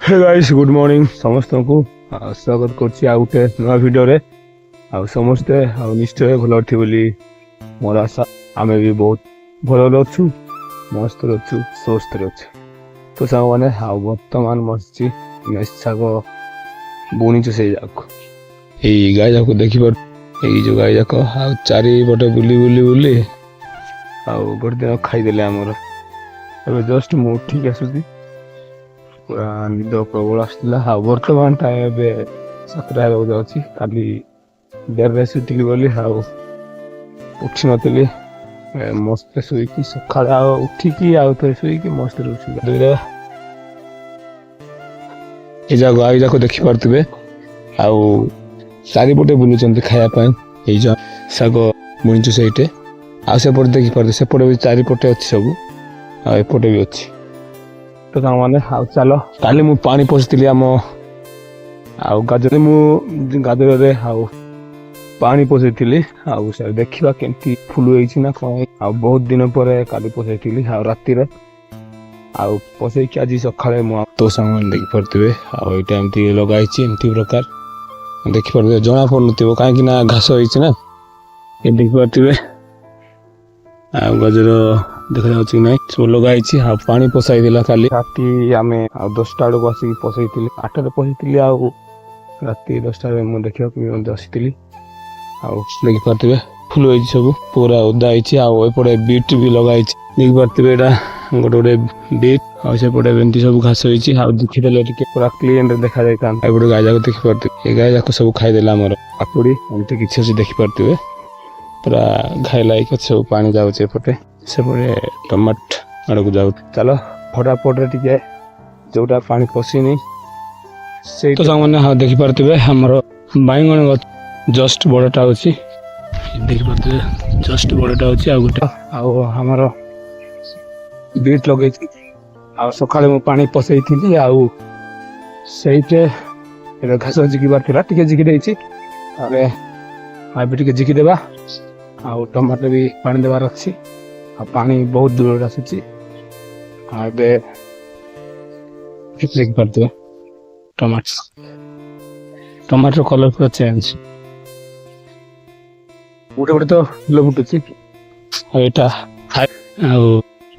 hey guys good morning समस्त को स्वागत करछि आ उठे नया वीडियो रे आ समस्ते आ निश्चय भलो थि बोली मोर आशा आमे भी बहुत भलो अछु मस्त अछु स्वस्थ अछु तो सांग माने आ वर्तमान मस्छि नेसागो बुणी छ से जाको एई गाय जाको देखि पर एई जो गाय जाको आ चारि बटे बुली बुली बुली आ गोटे दिन खाई देले हमर एबे जस्ट मु उठी आसुछि पूरा निद प्रबल आसला हाँ बर्तमान टाइम सतटा जाऊँगी काली डेरे सुटिक गली हाँ उठी नी मस्त शुक सका उठिकी आउ थे शुक मस्त ये गाई जाक देखिपे आउ चारिपटे बुलूं खायापी ये शाग बुणीचु से आउपटे देखिपे सेपटे भी चारिपटे अच्छी सब आएपटे भी अच्छी तो मैंने आउ चल काली मु पानी पशिली आम आउ गाजर मु गाजर रे आउ पानी पशेली आउ सर देखा केमती फुल होना कौन आ बहुत दिन पर काली पशेली आउ राति आउ पशेक आज सका तो सांग देखी पारे आईटा एमती लगाई एमती प्रकार देखी पारे जना पड़न कहीं घास होना देखी पारे आ गाजर देखा जाऊँ ना सब लगाई पानी पशाई देला खाली राति आम 10टा बेलू आसिक पशे 8टार पशे आउ राति 10टा देखा आसी देखी पारे फुल हो सब पूरा ओदा होपटे बीट भी लगाई देखी पारे यहाँ गोटे गोटे बीट आउपटे सब घास हो देखीदे पूरा क्लीन देखा जाए एपटे गाय जाक देखी पारे गाय जाक सब खाईदेला आमर काकुड़ी एमती किसी अच्छी देखी पारे पूरा घाई लाइक सब पानी जाऊे एपटे सेपटे टमाट आड़क जाऊ चलो फटाफट टे जोटा पानी पशिनी से तो सामने हाँ देखी पारे हमर बैगण जस्ट बड़टा अच्छी देखी पारे जस्ट बड़टा अच्छी आ गोटे आमर बीट लगे सका मु पानी पशे आउ से घास जिकबार टे जिकी टे जिकीदेवा आ टमाटर भी पानी देवार अच्छी पानी बहुत दूर आसूची देख पारे टमाटर कलर पूरा चेंज गोटे गोटे तो फुल फुटुची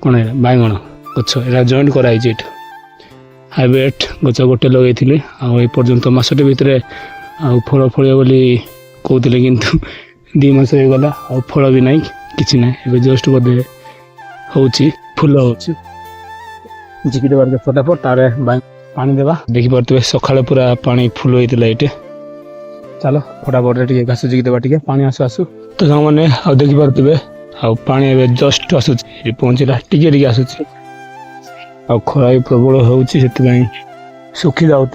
कौन बैगण गच यहाँ जॉइंट कराई हाइब्रिड गच गोटे लगे आपर्यंत मसटे भितर फल फल बोली कहते किंतु 2 मास हो गला आ फल भी नहीं किसी ना ए जस्ट बोधे हूँ फुल हो जिकी देवार फटाफट तार पानी देवा देखी पारे सका पूरा पानी फुल होता ये चलो फटाफट टे घास जिकी देवा टे पानी आसु आसु तो मैंने आ देखी पारे आ पानी ए जस्ट आसूँ पहुँचला टे आसूँ आ खरा भी प्रबल होची सुखी जाऊँ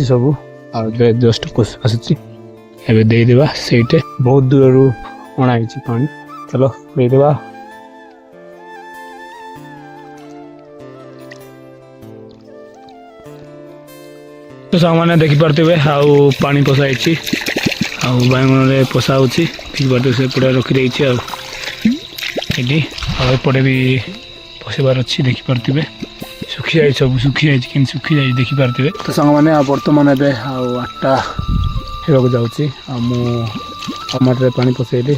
सब आ जस्ट आसूँ एवं देदेवा से बहुत दूर अणाई पानी चलो देदेवा तो सामने देखी पारे आउ पानी पशाई आउ बैगण पशा देखी पारे से पड़े रखी आउपटे भी पशेबार अच्छी देखी पारे सुखी जाए सब सुखी जाए कि सुखी जाए देखी पारे तो सांग मैंने बर्तमान ए 8टा होगा जाऊँगी टमाटर पानी पशेली